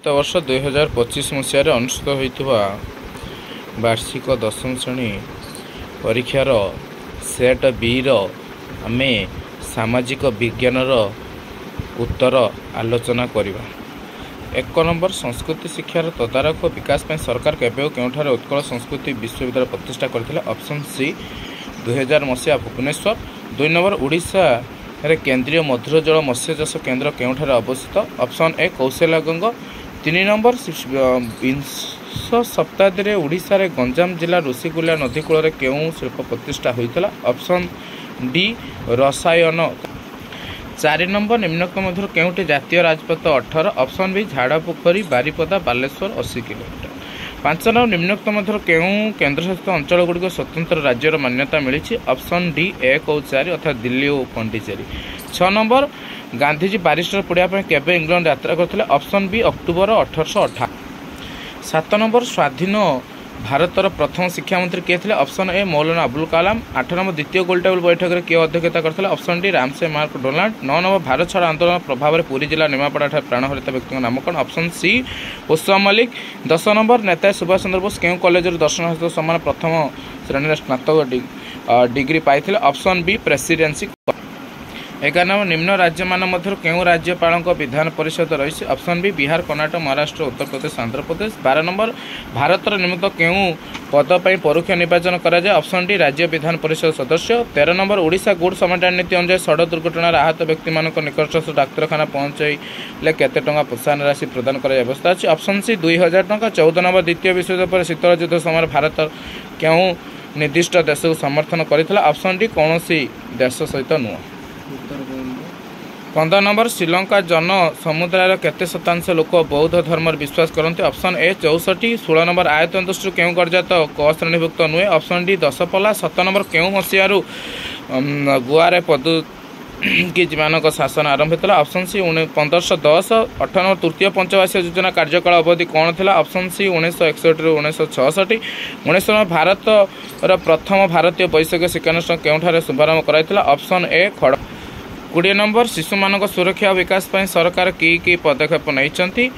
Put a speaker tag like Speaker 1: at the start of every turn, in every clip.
Speaker 1: चलित वर्ष 2025 मसीह अनुष्ठित होता वार्षिक दशम श्रेणी परीक्षार सेट बी आमे सामाजिक विज्ञान उत्तर आलोचना करवा। 1 नंबर संस्कृति शिक्षार तदारख और विकास पर सरकार केबे केउठारे उत्कल संस्कृति विश्वविद्यालय प्रतिष्ठा करथिले। ऑप्शन सी 2000 मसीहा भुवनेश्वर। 2 नंबर ओडिशा रे केंद्रीय मधुर जल मत्स्य चाष केन्द्र केउठारे अवस्थित। Option A कौशल्यागंग। 3 नंबर 20 शताब्दी में ओडिशा रे गंजाम जिला ऋषिकुल्या नदी कूल केउं शिल्प प्रतिष्ठा होइतला। ऑप्शन डी रसायन। 4 नंबर निम्नलिखित मध्य केउंटी जातीय राजपथ 18। Option B Jharapokhari Baripada Baleswar 80 kilometre. 5 number निम्नलिखित मध्य केउं केन्द्रशासित अंचल गुड़िक स्वतंत्र राज्यर मान्यता मिली। ऑप्शन डी 1 और 4 अर्थात दिल्ली और पौंडीचेरी। 6 नंबर गांधीजी बारिस्टर पढ़ाई केबे इंग्लैंड यात्रा करथिले। Option B October 1858। 7 नंबर स्वाधीन भारतर प्रथम शिक्षा मंत्री किए थे। Option A Maulana Abul Kalam. 8 number द्वितीय गोलटेबल बैठक में किए अध्यक्षता करते। Option D Ramsay mark Donald. 9 number Bharat छाड़ आंदोलन प्रभाव में पुरी जिला निमापड़ा प्राण हरित व्यक्ति नाम कौन। Option C Usha Mallik. 10 number नेता सुभाष चंद्र बोस केउं कॉलेज दर्शन शास्त्र सम्मान प्रथम श्रेणी स्नातक डिग्री पाई। Option B presidency. 11 नंबर निम्न राज्य मान मध्य केउं राज्यपाल विधान परिषद रही। Option B Bihar Karnataka Maharashtra Uttar Pradesh Andhra Pradesh. 12 number Bharat निमित्त केउं पद पर परोक्ष निर्वाचन करा जाए। ऑप्शन डी राज्य विधान परिषद सदस्य। 13 नंबर ओडिशा गुड समाधान नीति अनुसार सड़क दुर्घटना आहत व्यक्ति निकटस्थ डाक्तखाना पहुंचाइले केते टंका प्रोत्साहन राशि प्रदान कर व्यवस्था अच्छी। ऑप्शन सी 2000 टंका। 14 नंबर द्वितीय विश्वयुद्ध पर शीतल युद्ध समय भारत केउं निर्दिष्ट देश को समर्थन करथिला। ऑप्शन डी कौन देश सहित नुह। 15 नंबर श्रीलंका जन समुदायर केते शतांश लोक बौद्ध धर्म विश्वास करते। Option A 64। 16 नंबर आयतन दृष्टि केउं गरजात क श्रेणीभुक्त नुहे। Option D Daspalla. 7 नंबर केउं मसीहारू गोआरे पदुगिज मानक शासन आरंभ होता। Option C 1510। 8 नंबर तृतीय पंचवार्षिक योजना कार्यकाल अवधि कौन थी। ऑप्शन सी 1961 ରୁ 1966। 19 नंबर भारतर प्रथम भारतीय वैषयिक शिक्षानुष्ठान केउठारे शुभारंभ कराइथिला। ऑप्शन ए खड़। 20 नंबर शिशु मानक सुरक्षा और विकास पर सरकार की पदक्षेप नहीं।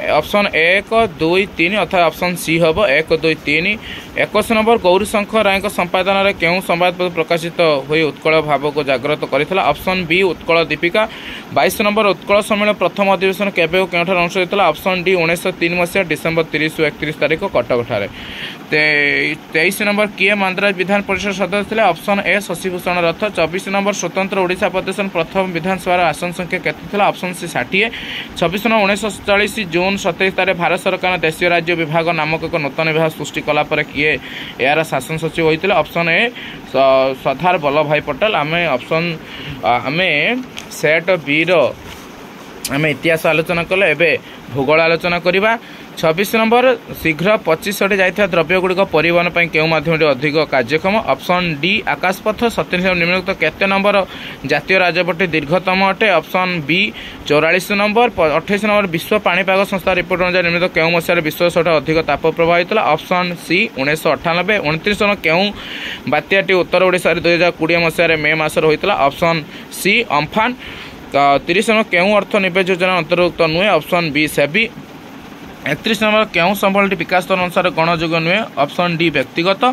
Speaker 1: ऑप्शन 1 2 3 अर्थात ऑप्शन सी हम 1 2 3। 21 नंबर गौरीशंकर राय संपादन में केउं संवादपत्र प्रकाशित हुई उत्कल भाव को जागृत करथिला। Option B Utkal Dipika. 22 number Utkal Sammelan प्रथम अधिवेशन केबे केउठार अनुष्ठित होता। ऑप्शन डी 1903 मसीहा डिसेम्बर 30 और 31 तारीख कटक ठारे। 23 नंबर किए मांद्राज विधान परिषद सदस्य थे। Option A Shashibhushan Rath. 24 number स्वतंत्र ओडिशा प्रदेश प्रथम विधानसभा आसन संख्या केते थिला। Option C 60। 26 नंबर 1947 जून 27 तारीख भारत सरकार देशीय राज्य विभाग नामक एक नूतन विभाग सृष्टि कला पर किए यार शासन सचिव होते। ऑप्शन ए सरदार वल्लभ भाई पटेल। आमे सेट बी आमे इतिहास आलोचना कले। एबे भूगोल आलोचना करवा। 26 नंबर शीघ्र 25 जाइथा द्रव्य गुड़िक परिवहन पर केउं माध्यम अधिक कार्यक्षम। Option D आकाशपथ। 37 निम्नलिखित केते नंबर जातीय राजपथ दीर्घतम अटे। Option B 44 number. 28 नंबर विश्व पाणीपाग संस्था रिपोर्ट अनुसार निम्नलिखित केउं मसीहार विश्व सबटा अधिक ताप प्रभावित। Option C 1998। 29 नंबर केउं बात्याटी उत्तर ओडिशा 2020 मसीह मे मासर होइतला। Option C Amphan. 30 नंबर केउं अर्थ निवेश योजना अंतर्भुक्त नुहे। Option B SEBI. 31 नंबर केउं संबलटी विकास दर अनुसार गणযোग्य नुहे। ऑप्शन डी व्यक्तिगत।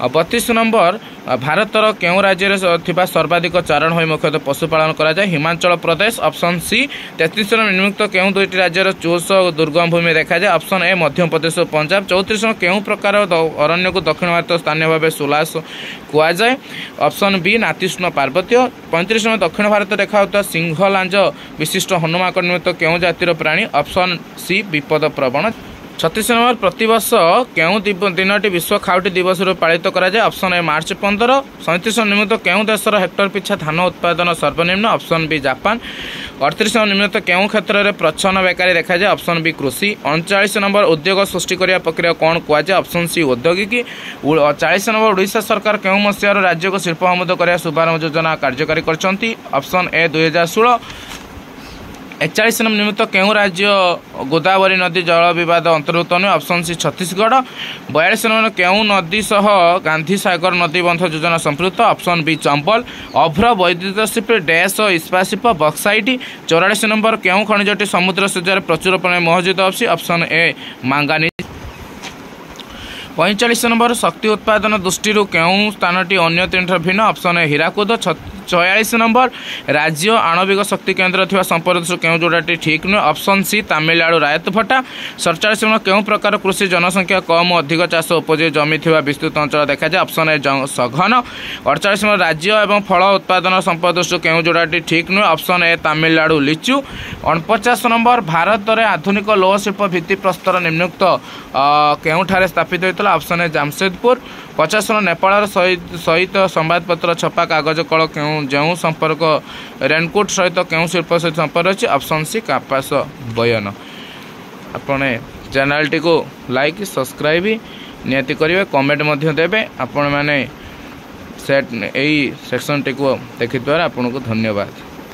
Speaker 1: 32 नंबर भारतर केउं राज्य में सर्वाधिक चारण हो मुख्यतः पशुपालन करा जाए। Himachal Pradesh. Option C. 33 number निम्नलिखित केउं दुईटी राज्यर चोष दुर्गम भूमि देखा जाए। ऑप्शन ए मध्य प्रदेश और पंजाब। 34 नंबर केउं प्रकार अरण्य को दक्षिण भारत स्थानीय भाव सुलास कुआ जाए। ऑप्शन बी नातिष्ण पार्वत्य। 35 नंबर दक्षिण भारत देखा सिंह लांज विशिष्ट हनुमान निमित्त केउं जातिर प्राणी। ऑप्शन सी विपद प्रवण। 36 नंबर प्रतिवर्ष केउं दिनटी विश्व खाउटी दिवस पालित करा जाए। ऑप्शन ए मार्च 15। 37 निम्नलिखित केउं देशर हेक्टर पिछा धान उत्पादन सर्वनिम्न। Option B Japan. 38 नंबर निम्नलिखित केउं क्षेत्र में प्रच्छन्न बेकारी देखा जाए। ऑप्शन बी कृषि। 39 नंबर उद्योग सृष्टि करने प्रक्रिया कौन कुआ जाए। ऑप्शन सी औद्योगिक। 40 नंबर ओडिशा सरकार केउं मसीहार राज्य को शिल्प आमोद करने शुभारंभ योजना कार्यकारी करछंती। Option A 2016। 41 नंबर निमित्त केउं राज्य गोदावरी नदी जल विवाद अंतर्भुक्त नुहे ऑप्शन सी छत्तीसगढ़। 42 नंबर केउं नदी सह गांधी सागर नदी बंध योजना संपृक्त ऑप्शन बी चंबल। अभ्र वैद्युत शिल्प डैश इस्पात शिल्प बक्साइट। 44 नंबर केउं खनिजटी समुद्र सज्जार प्रचुर परिमाण मौजूद अछि ऑप्शन ए मांगानीज। 45 नंबर शक्ति उत्पादन दृष्टि केउं स्थानटी अन्य तीन भिन्न ऑप्शन ए हीराकुद। 46 नंबर राज्य आणविक शक्ति केन्द्र थिबा संपर्क केउं जोड़ाटी ठीक नुहे ऑप्शन सी तमिलनाडु रायतभट्टा। 47 नंबर केउं प्रकार कृषि जनसंख्या कम अधिक चाष उपयोगी जमी थिबा विस्तृत अंचल देखा जाए ऑप्शन ए सघन। 48 नंबर राज्य एवं फल उत्पादन संपद केउं जोड़ाटी ठीक नुहे ऑप्शन ए तमिलनाडु लिचु। 49 नंबर भारत में आधुनिक लौह शिल्प भित्ति प्रस्तर निम्नलिखित केउंठारे स्थापित होता ऑप्शन ए जामशेदपुर। 50 नेपाल सहित संवादपत्र छपा कागज कल जो संपर्क रेनकोट सहित केउं शिल्प सहित संपर्क अच्छी ऑप्शन सी कापास बयन। आपने चैनल टी को लाइक सब्सक्राइब नियति करेंगे कमेंट देवे। आपण मैंने सेक्शन टी को देखि आपको धन्यवाद।